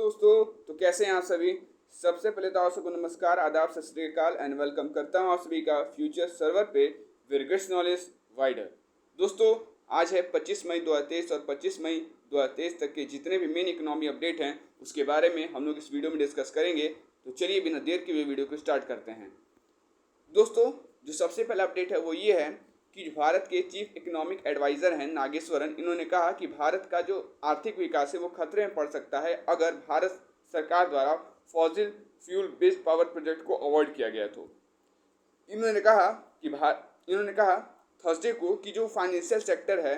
दोस्तों, तो कैसे हैं आप सभी। सबसे पहले तो आप सबको नमस्कार, आदाब, सत श्री अकाल एंड वेलकम करता हूं आप सभी का फ्यूचर सर्वर पे विरगट्स नॉलेज वाइडर। दोस्तों, आज है 25 मई 2023 और 25 मई 2023 तक के जितने भी मेन इकोनॉमी अपडेट हैं उसके बारे में हम लोग इस वीडियो में डिस्कस करेंगे। तो चलिए बिना देर के हुए वीडियो को स्टार्ट करते हैं। दोस्तों, जो सबसे पहला अपडेट है वो ये है कि भारत के चीफ इकोनॉमिक एडवाइज़र हैं नागेश्वरन, इन्होंने कहा कि भारत का जो आर्थिक विकास है वो खतरे में पड़ सकता है अगर भारत सरकार द्वारा fossil fuel based power project को अवॉइड किया गया। तो इन्होंने कहा इन्होंने कहा थर्सडे को कि जो फाइनेंशियल सेक्टर है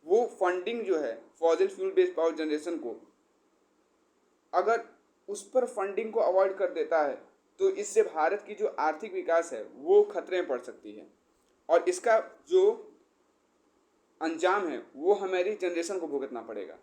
वो फंडिंग जो है fossil fuel based power generation को, अगर उस पर फंडिंग को अवॉइड कर देता है तो इससे भारत की जो आर्थिक विकास है वो खतरे में पड़ सकती है और इसका जो अंजाम है वो हमारी जनरेशन को भुगतना पड़ेगा।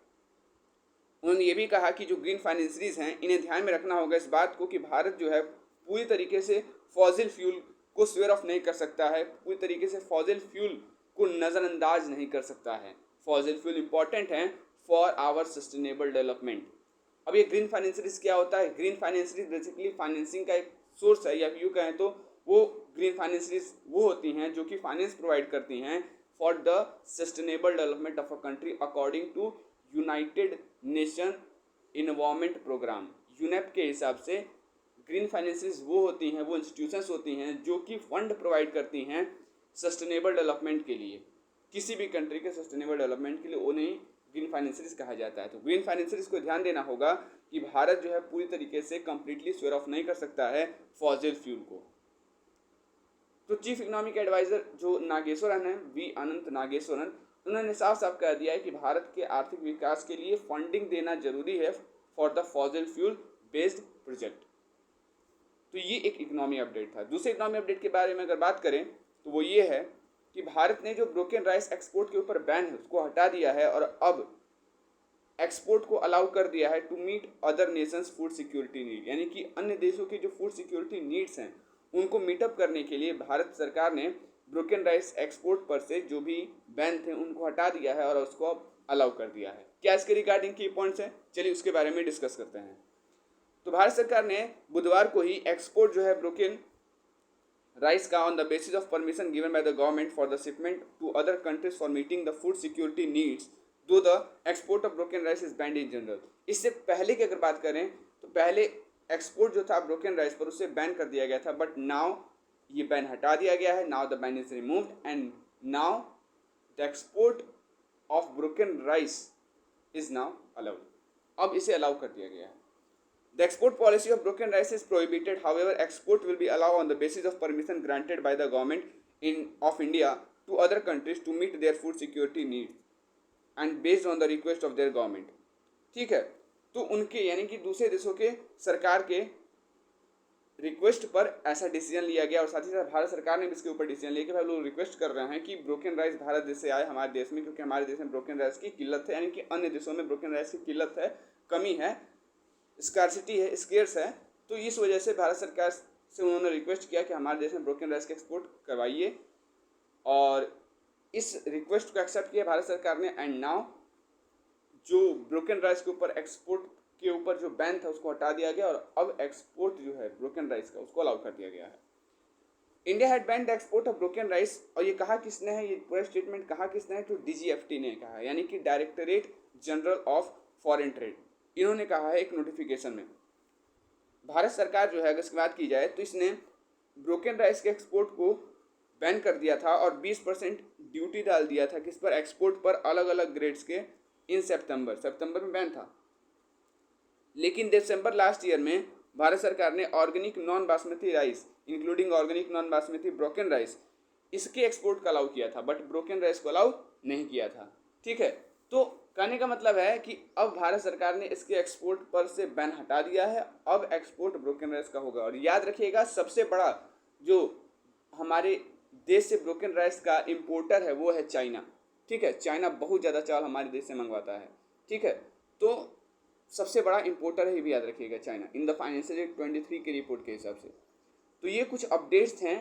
उन्होंने ये भी कहा कि जो ग्रीन फाइनेंसरीज हैं इन्हें ध्यान में रखना होगा इस बात को कि भारत जो है पूरी तरीके से फॉसिल फ्यूल को स्वेयर ऑफ नहीं कर सकता है, पूरी तरीके से फॉसिल फ्यूल को नज़रअंदाज नहीं कर सकता है। फॉसिल फ्यूल इंपॉर्टेंट हैं फॉर आवर सस्टेनेबल डेवलपमेंट। अब ये ग्रीन फाइनेंसरीज क्या होता है? ग्रीन फाइनेंसरीज बेसिकली फाइनेंसिंग का एक सोर्स है, या यूँ कहें तो वो ग्रीन फाइनेंसरीज वो होती हैं जो कि फाइनेंस प्रोवाइड करती हैं for the sustainable development of a country according to United Nation environment programme. UNEP के हिसाब से ग्रीन फाइनेंसरीज वो होती हैं, वो इंस्टीट्यूशंस होती हैं जो कि फंड प्रोवाइड करती हैं सस्टेनेबल डेवलपमेंट के लिए, किसी भी कंट्री के सस्टेनेबल डेवलपमेंट के लिए उन्हें ग्रीन फाइनेंसरीज कहा जाता है। तो ग्रीन फाइनेंसरीज को ध्यान देना होगा कि भारत जो है पूरी तरीके से कंप्लीटली स्वेयर ऑफ नहीं कर सकता है फॉसिल फ्यूल को। तो चीफ इकोनॉमिक एडवाइजर जो नागेश्वरन है, वी अनंत नागेश्वरन, उन्होंने साफ साफ कह दिया है कि भारत के आर्थिक विकास के लिए फंडिंग देना जरूरी है for the fossil fuel based project. तो ये एक इकोनॉमी अपडेट था। दूसरे इकोनॉमी अपडेट के बारे में अगर बात करें तो वो ये है कि भारत ने जो ब्रोकन राइस एक्सपोर्ट के ऊपर बैन है उसको हटा दिया है और अब एक्सपोर्ट को अलाउ कर दिया है to meet other nations food security need, यानी कि अन्य देशों की जो फूड सिक्योरिटी नीड्स हैं उनको मीटअप करने के लिए भारत सरकार ने ब्रोकन राइस एक्सपोर्ट पर से जो भी बैन थे उनको हटा दिया है और उसको अब अलाउ कर दिया है। क्या इसके रिगार्डिंग की पॉइंट्स हैं, चलिए उसके बारे में डिस्कस करते हैं। तो भारत सरकार ने बुधवार को ही एक्सपोर्ट जो है ब्रोकन राइस का on the basis of permission given by the government for the shipment to other countries for meeting the food security needs though the export of broken rice is banned in general. इससे पहले की अगर बात करें तो पहले export जो था ब्रोकन राइस पर उससे बैन कर दिया गया था, बट नाउ ये बैन हटा दिया गया है। Now the ban is removed and now the export of broken rice is now allowed. अब इसे अलाउ कर दिया गया है। The export policy of broken rice is prohibited. However, export will be allowed on the basis of permission granted by the government of India to other countries to meet their food security needs and based on the request of their government. ठीक है, तो उनके यानी कि दूसरे देशों के सरकार के रिक्वेस्ट पर ऐसा डिसीजन लिया गया और साथ ही साथ भारत सरकार ने भी इसके ऊपर डिसीजन लिया कि भाई लोग रिक्वेस्ट कर रहे हैं कि ब्रोकन राइस भारत देश से आए हमारे देश में, क्योंकि हमारे देश में ब्रोकन राइस की किल्लत है, यानी कि अन्य देशों में ब्रोकन राइस की किल्लत है, कमी है, स्कार्सिटी है, स्केर्स है। तो इस वजह से भारत सरकार से उन्होंने रिक्वेस्ट किया कि हमारे देश में ब्रोकन राइस का एक्सपोर्ट करवाइए और इस रिक्वेस्ट को एक्सेप्ट किया भारत सरकार ने। एंड नाउ जो ब्रोकन राइस के ऊपर एक्सपोर्ट के ऊपर जो बैन था उसको हटा दिया गया और अब एक्सपोर्ट जो है ब्रोकन राइस का उसको अलाउ कर दिया गया है। India had band the export of broken rice, और ये कहा किसने है, ये पूरा स्टेटमेंट कहा किसने है, तो DGFT ने कहा है, यानी कि directorate general of foreign trade. इन्होंने कहा है एक नोटिफिकेशन में। भारत सरकार जो है अगर इसकी बात की जाए तो इसने ब्रोकन राइस के एक्सपोर्ट को बैन कर दिया था और 20% ड्यूटी डाल दिया था किस पर, एक्सपोर्ट पर अलग अलग ग्रेड्स के इन सितंबर में बैन था। लेकिन दिसंबर लास्ट ईयर में भारत सरकार ने organic non basmati rice including organic non basmati broken rice इसके एक्सपोर्ट का अलाउ किया था, बट ब्रोकन राइस को अलाउ नहीं किया था। ठीक है, तो कहने का मतलब है कि अब भारत सरकार ने इसके एक्सपोर्ट पर से बैन हटा दिया है, अब एक्सपोर्ट ब्रोकन राइस का होगा। और याद रखिएगा सबसे बड़ा जो हमारे देश से ब्रोकन राइस का इंपोर्टर है वो है चाइना। ठीक है, चाइना बहुत ज़्यादा चावल हमारे देश से मंगवाता है। ठीक है, तो सबसे बड़ा इंपोर्टर है, ये भी याद रखिएगा China, in the financial year 23 की रिपोर्ट के हिसाब से। तो ये कुछ अपडेट्स हैं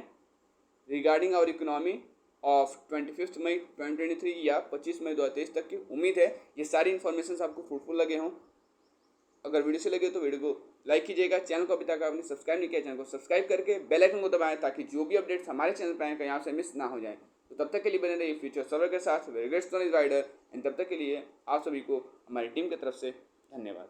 रिगार्डिंग आवर इकोनॉमी ऑफ 25 मई 2023 या 25 मई 2023 तक की। उम्मीद है ये सारी इन्फॉर्मेशन आपको फ्रूटफुल लगे हों। अगर वीडियो से लगे तो वीडियो को लाइक कीजिएगा। चैनल को अभी तक आपने सब्सक्राइब नहीं किया, चैनल को सब्सक्राइब करके बेल आइकन को दबाएं ताकि जो भी अपडेट्स हमारे चैनल पर आए कहीं आपसे मिस ना हो जाए। तो तब तक के लिए बने रहिए फ्यूचर सर्वर के साथ। Very great stone rider. And तब तक के लिए आप सभी को हमारी टीम की तरफ से धन्यवाद।